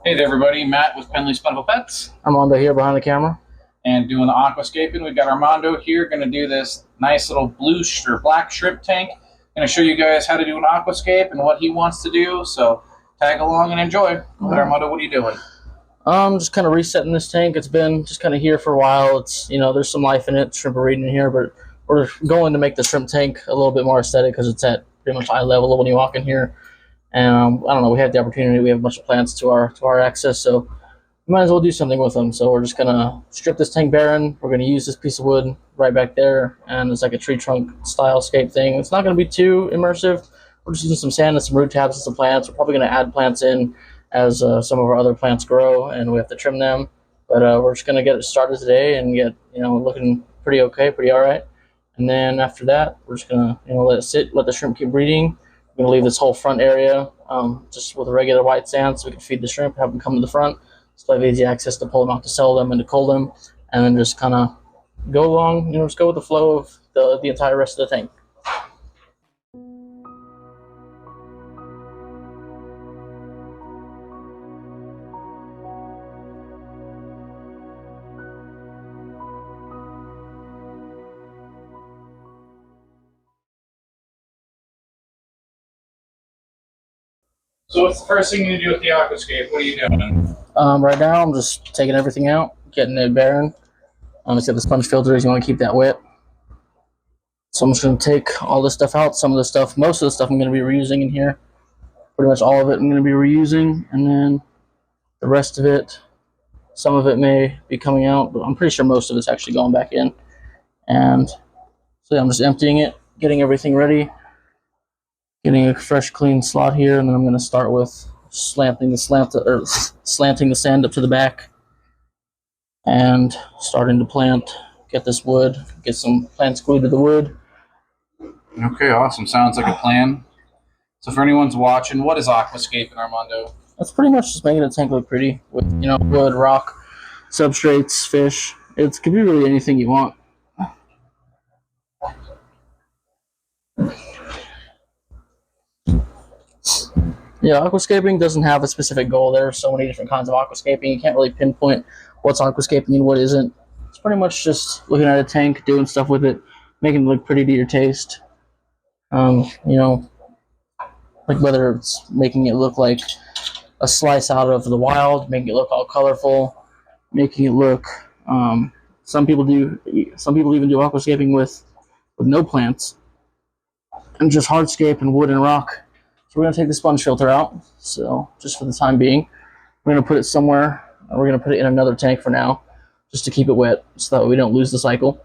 Hey there, everybody. Matt with Pendley's Plentiful Pets. Armando here behind the camera. And doing the aquascaping. We've got Armando here going to do this nice little blue or black shrimp tank. Going to show you guys how to do an aquascape and what he wants to do. So tag along and enjoy. Go ahead, Armando, what are you doing? Just kind of resetting this tank. It's been just kind of here for a while. It's, there's some life in it. Shrimp are breeding in here, but we're going to make the shrimp tank a little bit more aesthetic because it's at pretty much eye level when you walk in here. And I don't know, we have the opportunity. We have a bunch of plants to our access, so we might as well do something with them. So we're just gonna strip this tank barren. We're gonna use this piece of wood right back there, and it's like a tree trunk style scape thing. It's not gonna be too immersive. We're just using some sand and some root tabs and some plants. We're probably gonna add plants in as some of our other plants grow, and we have to trim them. But we're just gonna get it started today and get looking pretty okay, pretty all right. And then after that, we're just gonna let it sit, let the shrimp keep breeding. We're going to leave this whole front area just with a regular white sand so we can feed the shrimp, have them come to the front, so we have easy access to pull them out to sell them and to cull them, and then just kind of go along, just go with the flow of the entire rest of the tank. So what's the first thing you do with the aquascape? What are you doing? Right now, I'm just taking everything out, getting it barren. It's got the sponge filters. You want to keep that wet. So I'm just going to take all this stuff out. Some of the stuff, most of the stuff I'm going to be reusing in here. Pretty much all of it I'm going to be reusing. And then the rest of it, some of it may be coming out, but I'm pretty sure most of it's actually going back in. And so yeah, I'm just emptying it, getting everything ready. Getting a fresh, clean slot here, and then I'm going to start with slanting the sand up to the back, and starting to plant. Get this wood, get some plants glued to the wood. Okay, awesome. Sounds like a plan. So for anyone's watching, what is aquascaping, Armando? That's pretty much just making the tank look pretty with wood, rock, substrates, fish. It could be really anything you want. Yeah, aquascaping doesn't have a specific goal. There are so many different kinds of aquascaping. You can't really pinpoint what's aquascaping and what isn't. It's pretty much just looking at a tank, doing stuff with it, making it look pretty to your taste. Like whether it's making it look like a slice out of the wild, making it look all colorful, making it look. Some people even do aquascaping with no plants and just hardscape and wood and rock. So we're going to take the sponge filter out, so just for the time being. We're going to put it somewhere, and we're going to put it in another tank for now, just to keep it wet, so that we don't lose the cycle.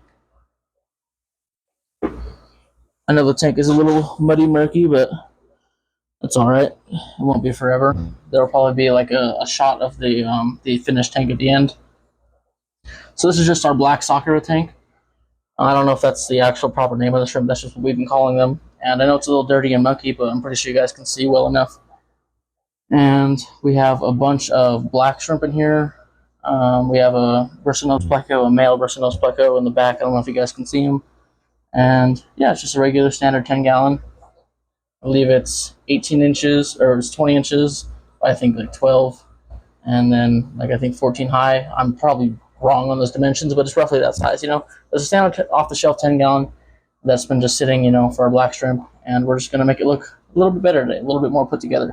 I know the tank is a little muddy, murky, but that's alright. It won't be forever. There'll probably be like a shot of the finished tank at the end. So this is just our black Sakura tank. I don't know if that's the actual proper name of the shrimp, that's just what we've been calling them. And I know it's a little dirty and mucky, but I'm pretty sure you guys can see well enough. And we have a bunch of black shrimp in here. We have a Bristlenose pleco, a male Bristlenose pleco in the back. I don't know if you guys can see them. And yeah, it's just a regular standard 10-gallon. I believe it's 18 inches, or it's 20 inches, I think like 12. And then like I think 14 high. I'm probably wrong on those dimensions, but it's roughly that size. There's a standard off-the-shelf 10-gallon that's been just sitting, for our black shrimp, and we're just going to make it look a little bit better today, a little bit more put together.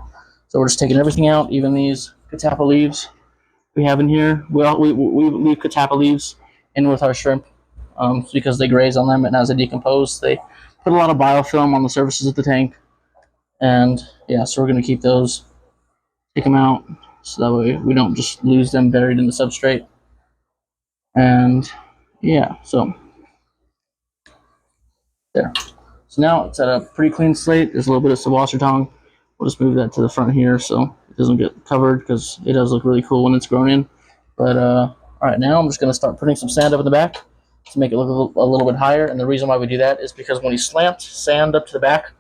So we're just taking everything out, even these catappa leaves we have in here. We leave catappa leaves in with our shrimp because they graze on them, and as they decompose, they put a lot of biofilm on the surfaces of the tank. And yeah, so we're going to keep those, take them out, so that way we don't just lose them buried in the substrate. And yeah, so there. So now it's at a pretty clean slate. There's a little bit of subwasser tongue. We'll just move that to the front here so it doesn't get covered, because it does look really cool when it's grown in. But all right, now I'm just going to start putting some sand up in the back to make it look a little bit higher. And the reason why we do that is because when you slant sand up to the back,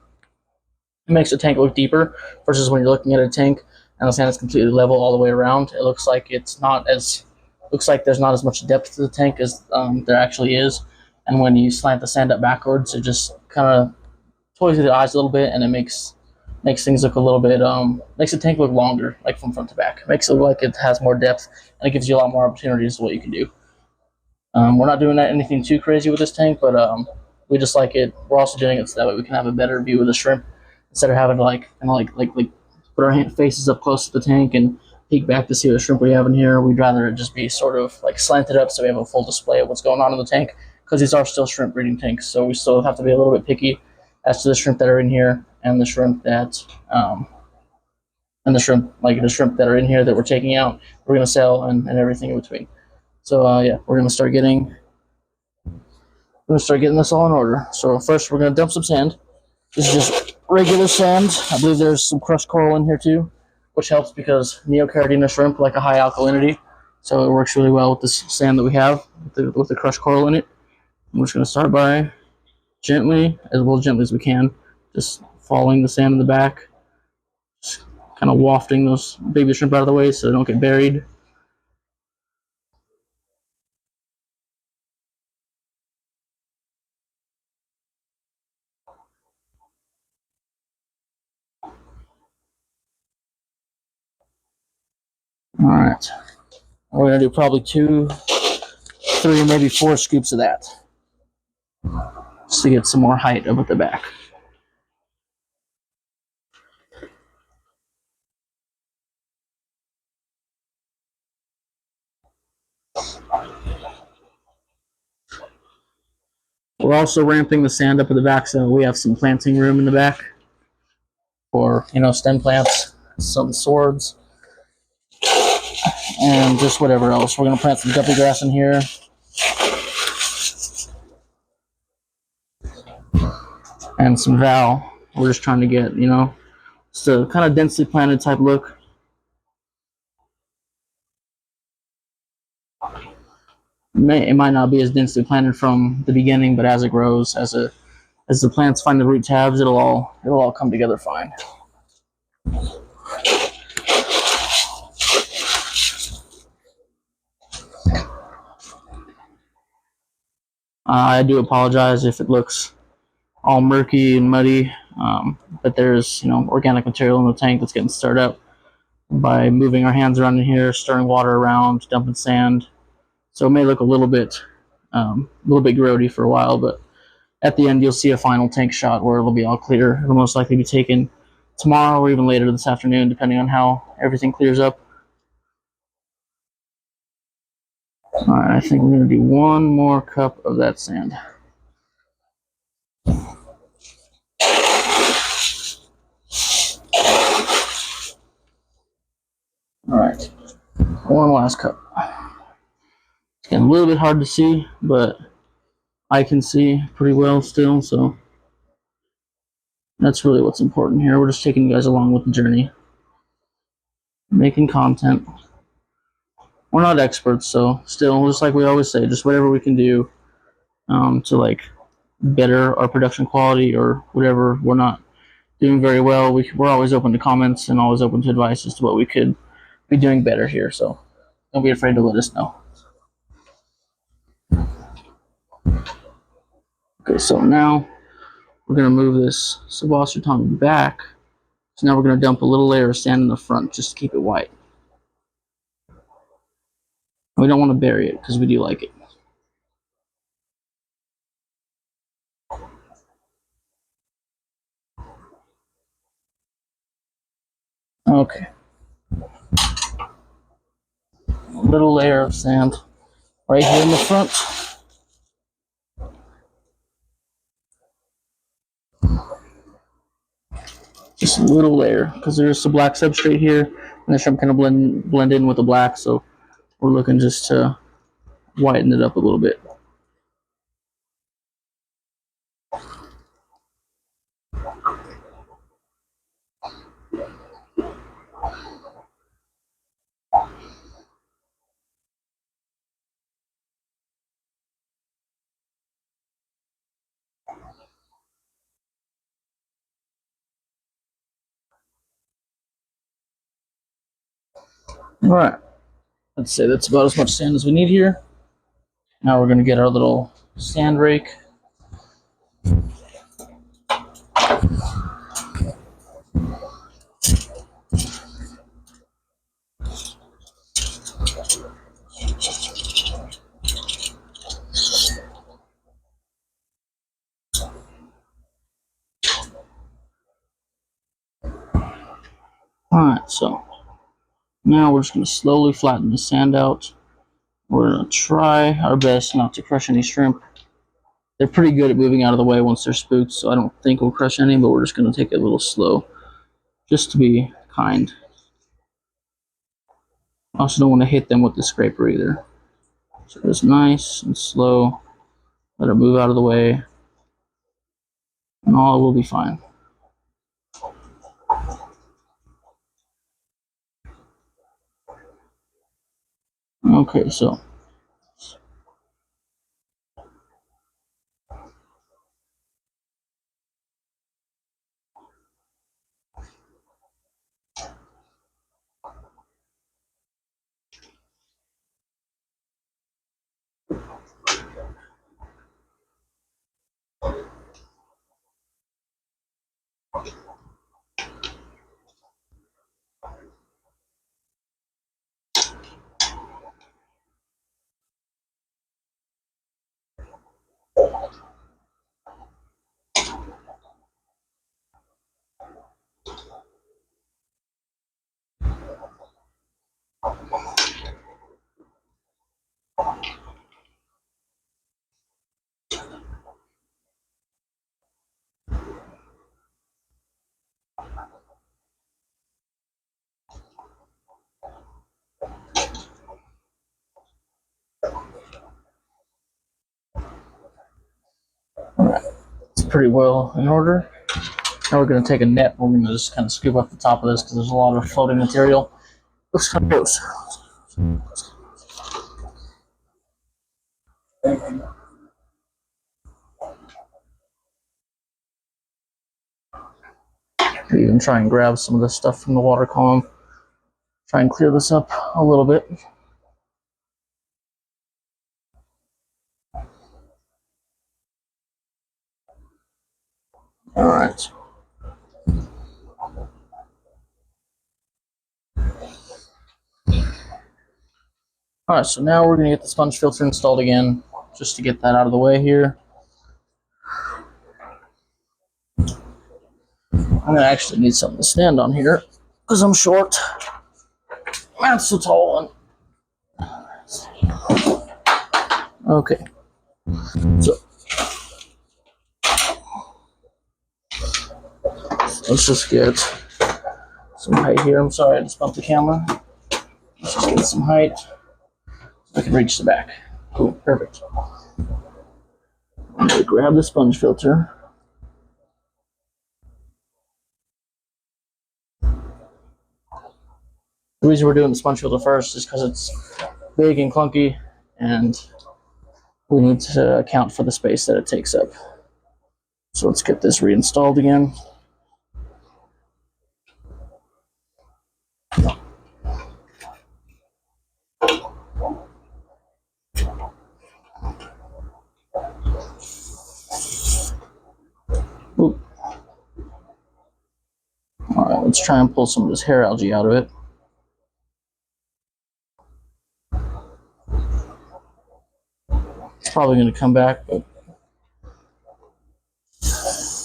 it makes the tank look deeper versus when you're looking at a tank and the sand is completely level all the way around. It looks like there's not as much depth to the tank as there actually is. And when you slant the sand up backwards, it just kind of toys with the eyes a little bit, and it makes Makes things look a little bit makes the tank look longer, like from front to back. Makes it look like it has more depth, and it gives you a lot more opportunities to what you can do. We're not doing anything too crazy with this tank, but we just like it. We're also doing it so that way we can have a better view of the shrimp instead of having to like put our faces up close to the tank and peek back to see what shrimp we have in here. We'd rather it just be sort of like slanted up so we have a full display of what's going on in the tank, because these are still shrimp breeding tanks, so we still have to be a little bit picky as to the shrimp that are in here and the shrimp that the shrimp that are in here that we're taking out, we're gonna sell, and everything in between. So yeah, we're gonna start getting this all in order. So first, we're gonna dump some sand. This is just regular sand. I believe there's some crushed coral in here too, which helps because neocaridina shrimp like a high alkalinity, so it works really well with this sand that we have with the crushed coral in it. I'm just gonna start by gently as we can, just following the sand in the back, just kind of wafting those baby shrimp out of the way so they don't get buried. All right, we're gonna do probably 2, 3, maybe 4 scoops of that, just to get some more height up at the back. We're also ramping the sand up at the back so we have some planting room in the back for, stem plants, some swords, and just whatever else. We're going to plant some guppy grass in here. And some val. We're just trying to get, just a kind of densely planted type look. It might not be as densely planted from the beginning, but as it grows, as the plants find the root tabs, it'll all come together fine. I do apologize if it looks all murky and muddy, but there's organic material in the tank that's getting stirred up by moving our hands around in here, stirring water around, dumping sand. So it may look a little bit grody for a while, but at the end you'll see a final tank shot where it'll be all clear. It'll most likely be taken tomorrow or even later this afternoon, depending on how everything clears up. All right, I think we're going to do 1 more cup of that sand. All right, 1 last cup. It's getting a little bit hard to see, but I can see pretty well still, so that's really what's important here. We're just taking you guys along with the journey, making content. We're not experts, so still, just like we always say, just whatever we can do to better our production quality or whatever we're not doing very well. We're always open to comments and always open to advice as to what we could be doing better here. So don't be afraid to let us know. Okay, so now we're going to move this Sabosser tongue back. So now we're going to dump a little layer of sand in the front just to keep it white. We don't want to bury it because we do like it. Okay. A little layer of sand right here in the front. Just a little layer because there's some black substrate here and the shrimp kind of blend in with the black, so we're looking just to whiten it up a little bit. All right, let's say that's about as much sand as we need here. Now we're going to get our little sand rake. Alright, so now we're just going to slowly flatten the sand out. We're going to try our best not to crush any shrimp. They're pretty good at moving out of the way once they're spooked, so I don't think we'll crush any, but we're just going to take it a little slow, just to be kind. I also don't want to hit them with the scraper either. So just nice and slow. Let it move out of the way, and all will be fine. Okay, so it's pretty well in order. Now we're going to take a net. We're going to just kind of scoop up the top of this because there's a lot of floating material. Looks kind of gross. We even try and grab some of this stuff from the water column. Try and clear this up a little bit. All right. All right, so now we're going to get the sponge filter installed again, just to get that out of the way here. I'm going to actually need something to stand on here, because I'm short. That's so tall one. Okay. So let's just get some height here. I'm sorry, I just bumped the camera. Let's just get some height so I can reach the back. Cool, perfect. I'm going to grab the sponge filter. The reason we're doing the sponge filter first is because it's big and clunky, and we need to account for the space that it takes up. So let's get this reinstalled again. Oop. All right, let's try and pull some of this hair algae out of it. It's probably going to come back, but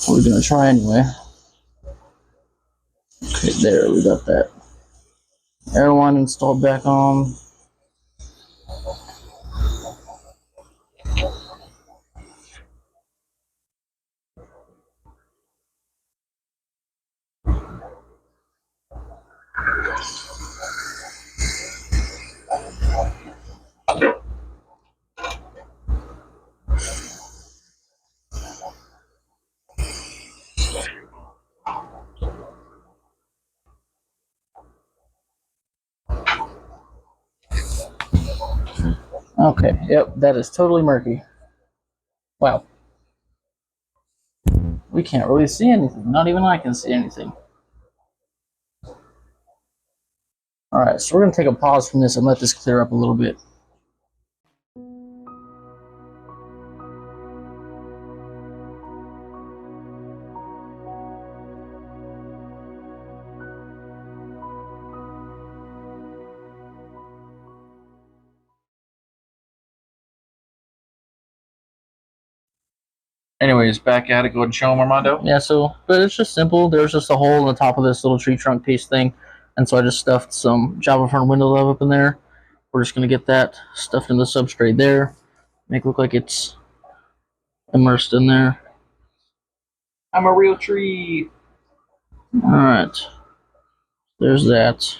we're going to try anyway. Okay, there, we got that airline installed back on. Okay, yep, that is totally murky. Wow. We can't really see anything. Not even I can see anything. Alright, so we're going to take a pause from this and let this clear up a little bit. Anyways, back at it. Go ahead and show them, Armando. Yeah, so, but it's just simple. There's just a hole in the top of this little tree trunk piece thing. And so I just stuffed some Java front window love up in there. We're just going to get that stuffed in the substrate there. Make it look like it's immersed in there. I'm a real tree. Alright. There's that.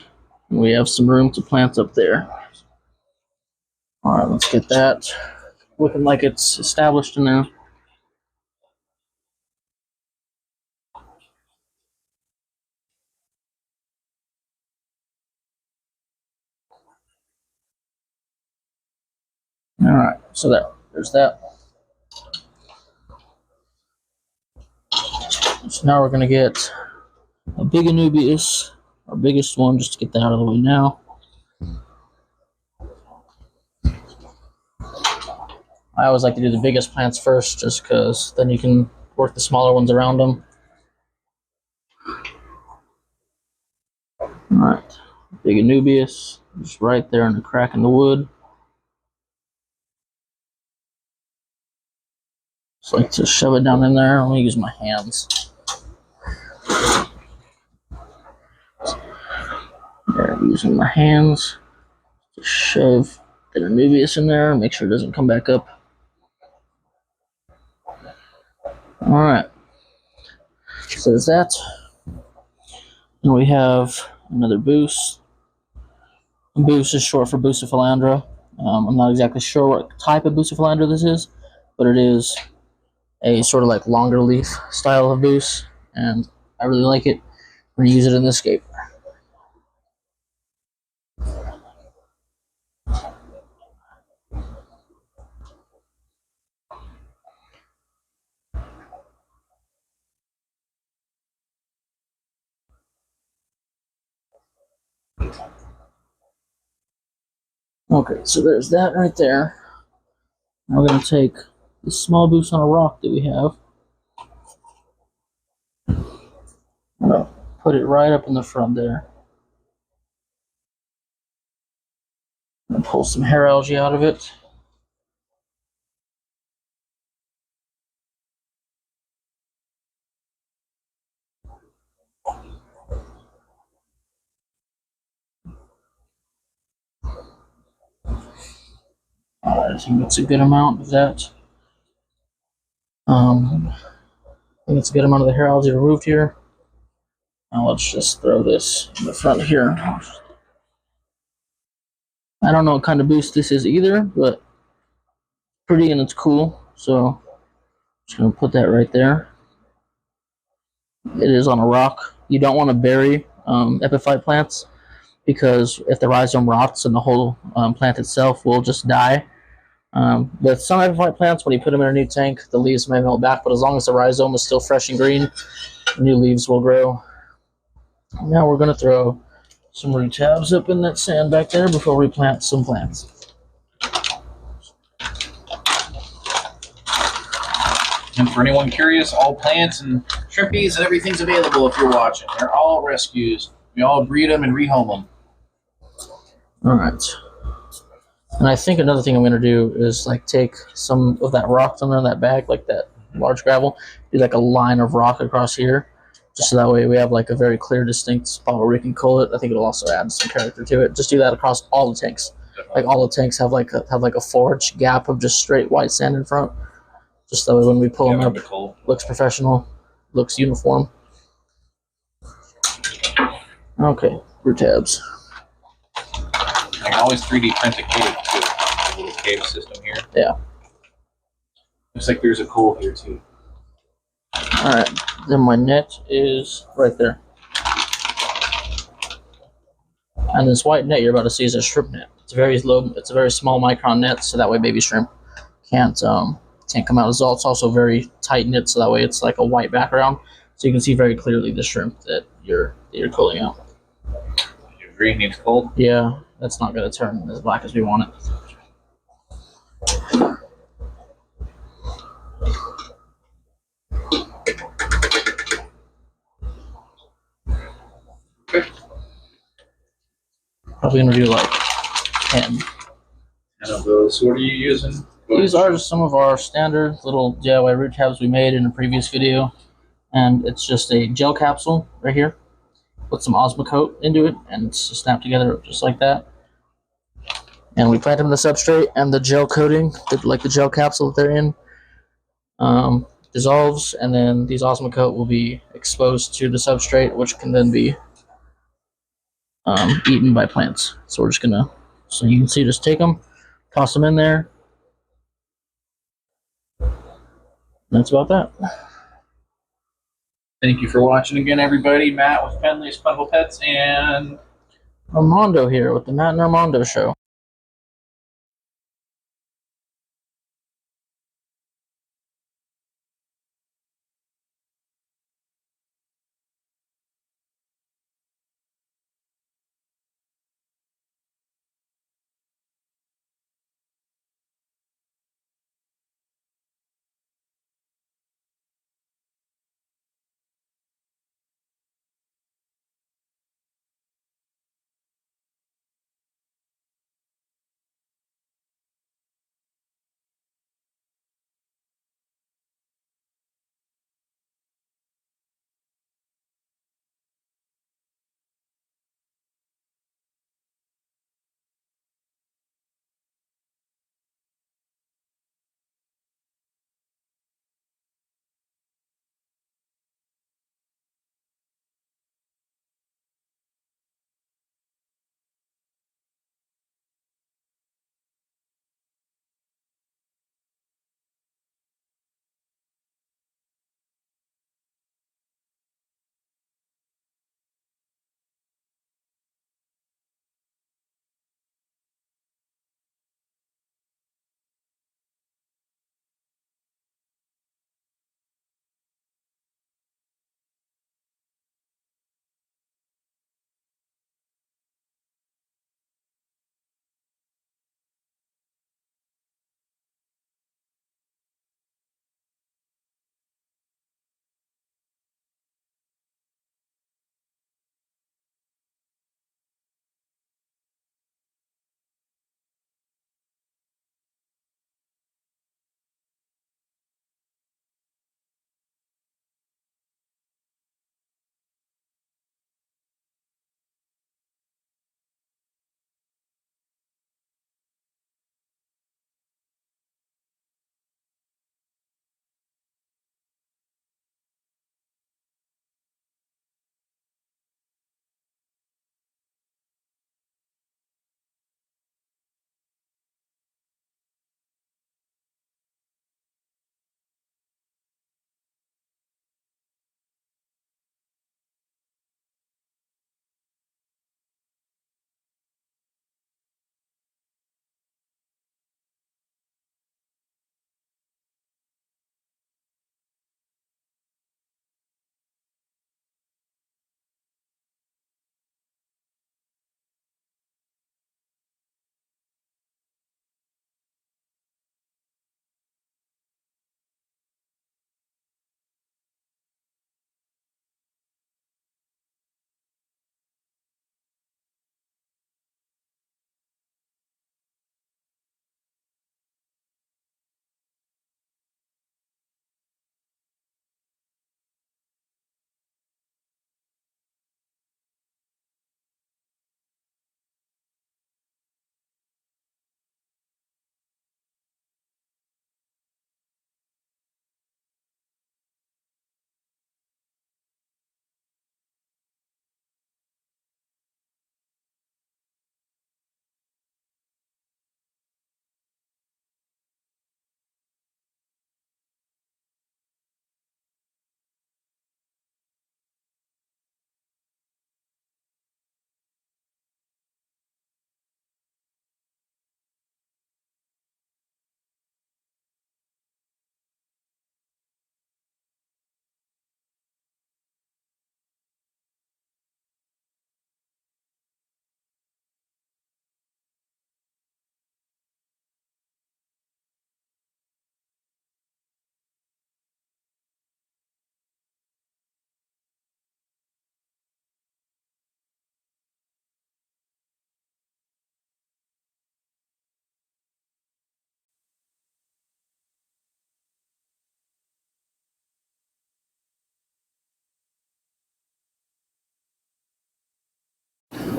We have some room to plant up there. Alright, let's get that looking like it's established in there. Alright, so there's that. So now we're going to get a big Anubias, our biggest one, just to get that out of the way now. I always like to do the biggest plants first, just because then you can work the smaller ones around them. Alright, big Anubias, just right there in the crack in the wood. Just like to shove it down in there. I'm going to use my hands. There, using my hands to shove the Anubias in there, make sure it doesn't come back up. Alright, so there's that. And we have another boost. Boost is short for Bucephalandra. I'm not exactly sure what type of Bucephalandra this is, but it is a sort of like longer leaf style of boost, and I really like it. We're going to use it in this scape. Okay, so there's that right there. Now we're going to take this small boost on a rock that we have. I'm going to put it right up in the front there. And pull some hair algae out of it. I think that's a good amount of that. I think it's a good amount of the hair algae removed here. Now let's just throw this in the front here. I don't know what kind of boost this is either, but pretty and it's cool. So just gonna put that right there. It is on a rock. You don't want to bury epiphyte plants, because if the rhizome rots and the whole plant itself will just die. With some epiphyte plants, when you put them in a new tank, the leaves may melt back, but as long as the rhizome is still fresh and green, new leaves will grow. Now we're going to throw some root tabs up in that sand back there before we plant some plants. And for anyone curious, all plants and shrimpies and everything's available if you're watching. They're all rescues. We all breed them and rehome them. Alright. And I think another thing I'm going to do is like take some of that rock under that bag, like that large gravel, do like a line of rock across here, just so that way we have like a very clear, distinct spot where we can cull it. I think it'll also add some character to it. Just do that across all the tanks. Like all the tanks have like a 4-inch gap of just straight white sand in front, just so when we pull them up, looks professional, looks uniform. Okay, root tabs. I can always 3D print a cave too. A little cave system here. Yeah. Looks like there's a coal here too. Alright, then my net is right there. And this white net you're about to see is a shrimp net. It's very low. It's a very small micron net, so that way baby shrimp can't come out as well. It's also very tight knit, so that way it's like a white background, so you can see very clearly the shrimp that you're culling out. You agree? Needs cold. Yeah, that's not going to turn as black as we want it. Probably going to do like 10. 10 of those. What are you using? These are just some of our standard little DIY root tabs we made in a previous video. And it's just a gel capsule right here. Put some Osmocote into it and it's snapped together just like that. And we plant them in the substrate, and the gel coating, like the gel capsule that they're in, dissolves, and then these Osmocote will be exposed to the substrate, which can then be eaten by plants. So we're just gonna, so you can see, just take them, toss them in there. That's about that. Thank you for watching again, everybody. Matt with Pendley's Plentiful Pets, and Armando here with the Matt and Armando Show.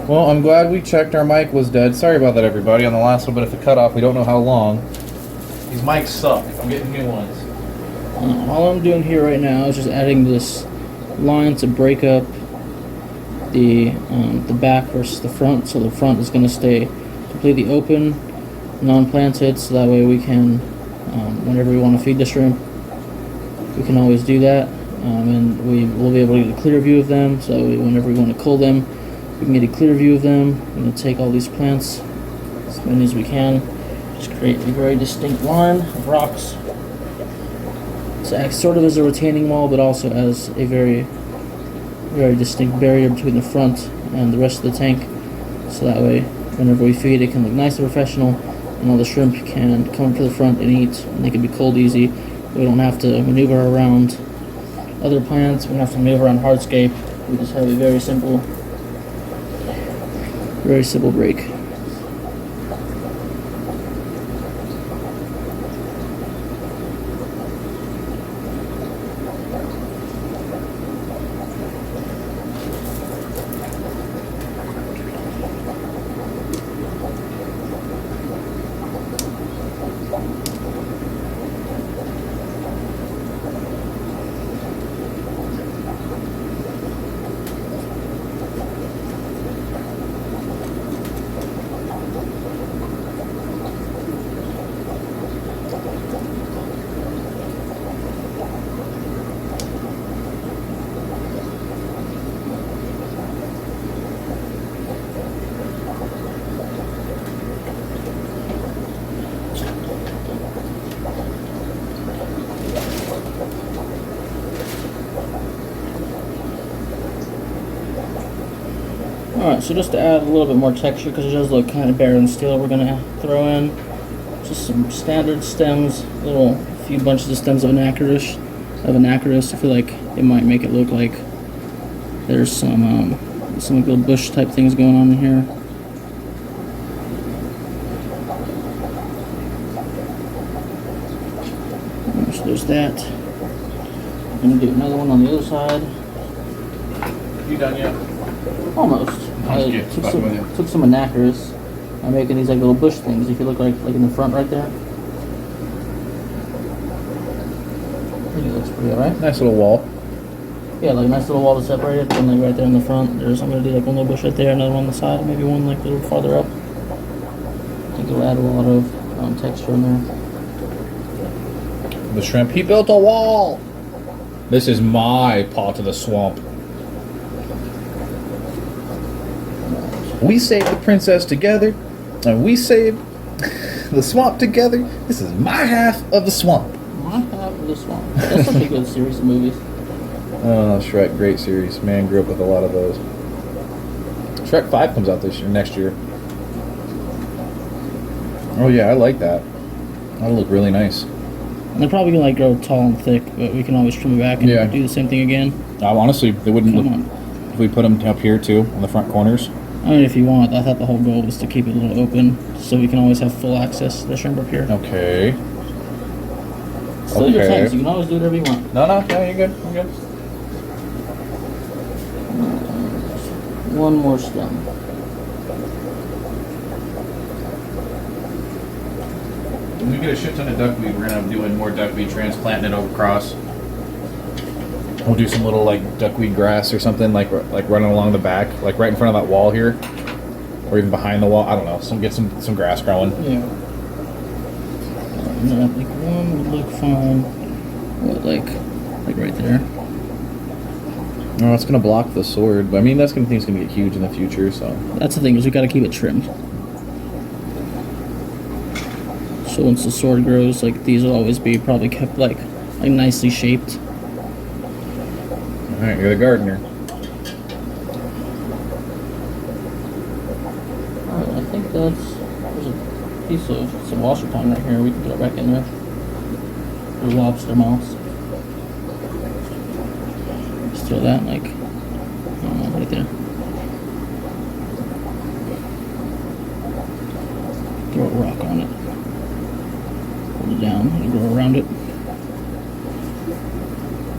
Well, I'm glad we checked our mic was dead. Sorry about that, everybody. On the last little bit of the cutoff, we don't know how long. These mics suck. I'm getting new ones. All I'm doing here right now is just adding this line to break up the back versus the front. So the front is going to stay completely open, non-planted, so that way we can, whenever we want to feed the shrimp, we can always do that. And we will be able to get a clear view of them, so whenever we want to cull them, we can get a clear view of them. We're going to take all these plants, as many as we can, just create a very distinct line of rocks. So it acts sort of as a retaining wall, but also as a very, very distinct barrier between the front and the rest of the tank. So that way, whenever we feed, it can look nice and professional, and all the shrimp can come to the front and eat, and they can be culled easy. We don't have to maneuver around other plants. We don't have to maneuver around hardscape. We just have a very simple break. Alright, so just to add a little bit more texture, because it does look kind of bare and still, we're going to throw in just some standard stems, a few bunches of stems of Anacarus. I feel like it might make it look like there's some little bush type things going on in here. So there's that. I'm going to do another one on the other side. You done yet? Almost. I took some Anacarus. I'm making these like little bush things. If you look like in the front right there. I think it looks pretty alright. Nice little wall. Yeah, like a nice little wall to separate it. And like right there in the front, I'm gonna do like one little bush right there, another one on the side, maybe one like a little farther up. I think it'll add a lot of texture in there. The shrimp. He built a wall. This is my paw to the swamp. We saved the princess together, and we saved the swamp together. This is my half of the swamp. My half of the swamp. That's such a good series of movies. Oh, Shrek, great series. Man, grew up with a lot of those. Shrek 5 comes out next year. Oh yeah, I like that. That'll look really nice. And they're probably gonna like grow tall and thick, but we can always trim it back and do the same thing again. Honestly, they wouldn't look if we put them up here too, on the front corners. I mean, if you want, I thought the whole goal was to keep it a little open, so we can always have full access to the shrimp up here. Okay. Still your tanks, you can always do whatever you want. No, you're good. I'm good. One more stem. When we get a shit ton of duckweed, we're gonna be doing more duckweed, transplanting it over across. We'll do some little like duckweed grass or something, like running along the back, like right in front of that wall here, or even behind the wall. I don't know. Get some grass growing. Yeah. I think one would look fine. What, like right there? No, it's gonna block the sword, but I mean that's gonna get huge in the future. So that's the thing, is we got to keep it trimmed. So once the sword grows, like these will always be probably kept like nicely shaped. Alright, you're the gardener. Alright, I think there's a piece of some washer pond right here. We can throw it back in there. There's lobster mouse. Just throw that like, right there. Throw a rock on it. Hold it down and go around it.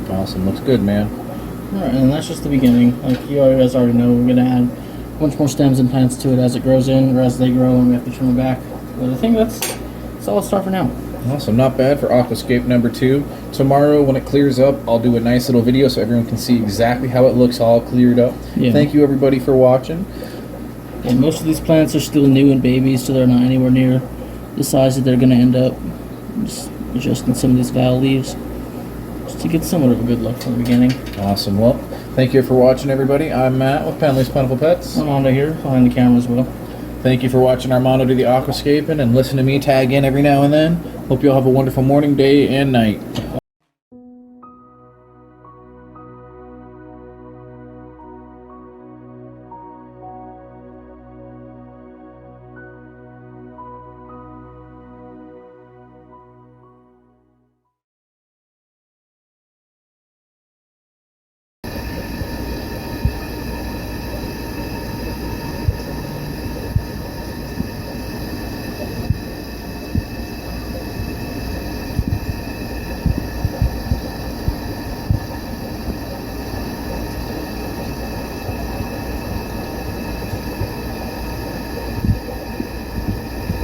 Awesome, looks good, man. Alright, and that's just the beginning. Like you guys already know, we're gonna add bunch more stems and plants to it as it grows in, or as they grow, and we have to trim it back. But I think that's a solid start for now. Awesome, not bad for Aquascape number 2. Tomorrow, when it clears up, I'll do a nice little video so everyone can see exactly how it looks all cleared up. Yeah. Thank you, everybody, for watching. And most of these plants are still new and babies, so they're not anywhere near the size that they're going to end up. Just adjusting some of these valve leaves just to get somewhat of a good look from the beginning. Awesome. Well, thank you for watching, everybody. I'm Matt with Pendley's Plentiful Pets. Armando here, behind the camera as well. Thank you for watching Armando do the aquascaping and listen to me tag in every now and then. Hope you all have a wonderful morning, day, and night.